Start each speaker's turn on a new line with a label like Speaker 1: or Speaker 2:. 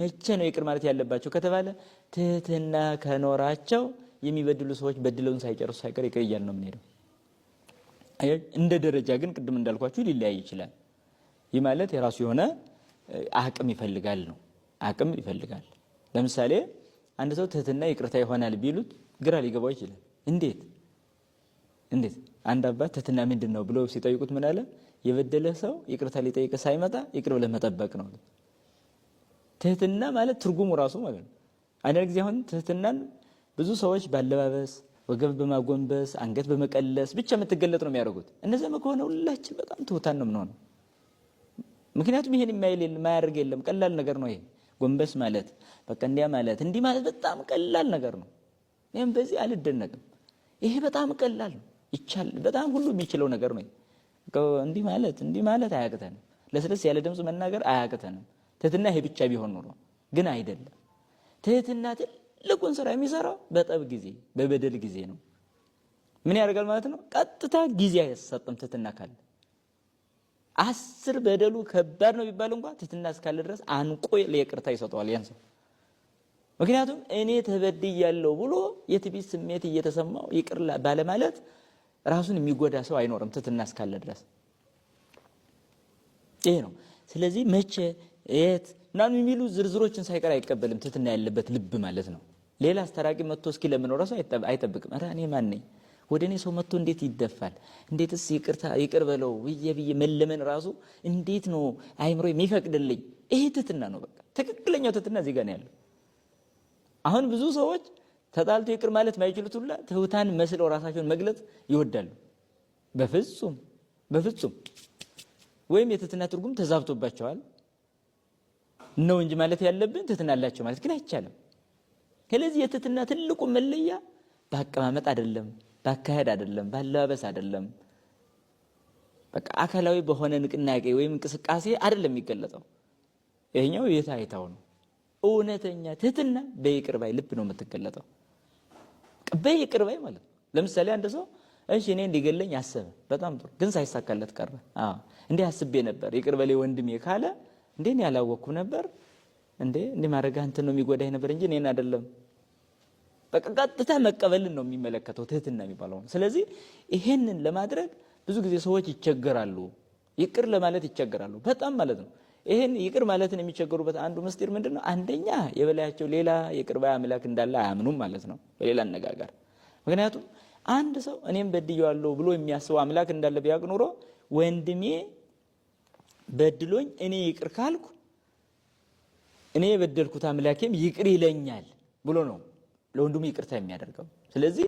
Speaker 1: መቼ ነው ይቅር ማለት ያለባቸው ከተባለ ትህትና ከኖራቸው የሚበድሉ ሰዎች በድለውን ሳይጨርሱ ሳይቀር ይቅር እያልን ነው የምንሄደው። እንደ ደረጃ ግን ቅድም እንዳልኳችሁ ሊለያይ ይችላል። ይህ ማለት የራሱ የሆነ አቅም ይፈልጋል ነው። አቅም ይፈልጋል። ለምሳሌ አንድ ሰው ትህትና ይቅርታ ይሆናል ቢሉት ግራ ሊገባው ይችላል። እንዴት አንድ አባት ትህትና ምንድነው ብለው ሲጠይቁት ምን አለ? የበደለ ሰው ይቅርታ ሊጠይቅ ሳይመጣ ይቅር ብለህ መጠበቅ ነው። ትህትና ማለት ትርጉሙ ራሱ ማለት ነው። አንዳንድ ጊዜ አሁን ትህትናን ብዙ ሰዎች ባለባበስ፣ ወገብ በማጎንበስ፣ አንገት በመቀለስ ብቻ የምትገለጥ ነው የሚያደርጉት። እነዚያ ከሆነ ሁላችን በጣም ትሁታን ነው የምንሆነው። ምክንያቱም ይሄን የማያደርግ የለም። ቀላል ነገር ነው ይሄ። ጎንበስ ማለት በቃ እንዲያ ማለት እንዲህ ማለት በጣም ቀላል ነገር ነው። እኔም በዚህ አልደነቅም። ይሄ በጣም ቀላል ነው፣ ይቻላል። በጣም ሁሉ የሚችለው ነገር ነው። እንዲህ ማለት አያቅተንም። ለስለስ ያለ ድምጽ መናገር አያቅተንም። ትህትና ይሄ ብቻ ቢሆን ኖሮ ግን አይደለም። ትህትና ትልቁን ስራ የሚሰራው በጠብ ጊዜ፣ በበደል ጊዜ ነው። ምን ያደርጋል ማለት ነው? ቀጥታ ጊዜ አይሰጥም። ትህትና ካለ 10 በደሉ ከባድ ነው ቢባል እንኳን ትህትና እስካለ ድረስ አንቆ ለይቅርታ ይሰጠዋል ያን ሰው። ምክንያቱም እኔ ተበድያለሁ ብሎ የትዕቢት ስሜት እየተሰማው ይቅር ባለ ማለት ራሱን የሚጎዳ ሰው አይኖርም ትህትና እስካለ ድረስ። ይሄ ነው። ስለዚህ መቼ የት ምናምን የሚሉ ዝርዝሮችን ሳይቀር አይቀበልም ትህትና ያለበት ልብ ማለት ነው። ሌላ አስተራቂ መጥቶ እስኪ ለምን ራሱ አይጠብቅም። ኧረ እኔ ማን ነኝ? ወደ እኔ ሰው መጥቶ እንዴት ይደፋል? እንዴትስ ይቅር በለው ብዬ መለመን ራሱ እንዴት ነው አይምሮ የሚፈቅድልኝ? ይሄ ትህትና ነው። በቃ ትክክለኛው ትህትና እዚህ ጋር ነው ያለው። አሁን ብዙ ሰዎች ተጣልቶ ይቅር ማለት ማይችሉት ሁላ ትሁታን መስለው ራሳቸውን መግለጽ ይወዳሉ። በፍጹም ወይም የትህትና ትርጉም ተዛብቶባቸዋል ነው እንጂ ማለት ያለብን ትህትና አላቸው ማለት ግን አይቻልም። ስለዚህ የትህትና ትልቁ መለያ በአቀማመጥ አይደለም፣ በአካሄድ አይደለም፣ ባለባበስ አይደለም፣ በቃ አካላዊ በሆነ ንቅናቄ ወይም እንቅስቃሴ አይደለም የሚገለጸው። ይሄኛው የታይታው ነው። እውነተኛ ትህትና በይቅር ባይ ልብ ነው የምትገለጠው። በይቅር ባይ ማለት ነው። ለምሳሌ አንድ ሰው እሺ እኔ እንዲገለኝ አሰበ፣ በጣም ጥሩ፣ ግን ሳይሳካለት ቀረ። እንዴ አስቤ ነበር ይቅር በሌ ወንድሜ ካለ እንዴ እኔ ያላወቅኩ ነበር እንዴ ማድረግ አንተን ነው የሚጎዳኝ ነበር እንጂ እኔን አይደለም። በቃ ቀጥታ መቀበልን ነው የሚመለከተው ትህትና የሚባለው። ስለዚህ ይሄንን ለማድረግ ብዙ ጊዜ ሰዎች ይቸገራሉ፣ ይቅር ለማለት ይቸገራሉ በጣም ማለት ነው። ይሄን ይቅር ማለትን የሚቸገሩበት አንዱ ምስጢር ምንድነው? አንደኛ የበላያቸው ሌላ ይቅር ባይ አምላክ እንዳለ አያምኑም ማለት ነው በሌላ አነጋገር። ምክንያቱም አንድ ሰው እኔም በድየዋለሁ ብሎ የሚያስበው አምላክ እንዳለ ቢያውቅ ኑሮ ወንድሜ በድሎኝ እኔ ይቅር ካልኩ እኔ የበደልኩት አምላኬም ይቅር ይለኛል ብሎ ነው ለወንድሙ ይቅርታ የሚያደርገው። ስለዚህ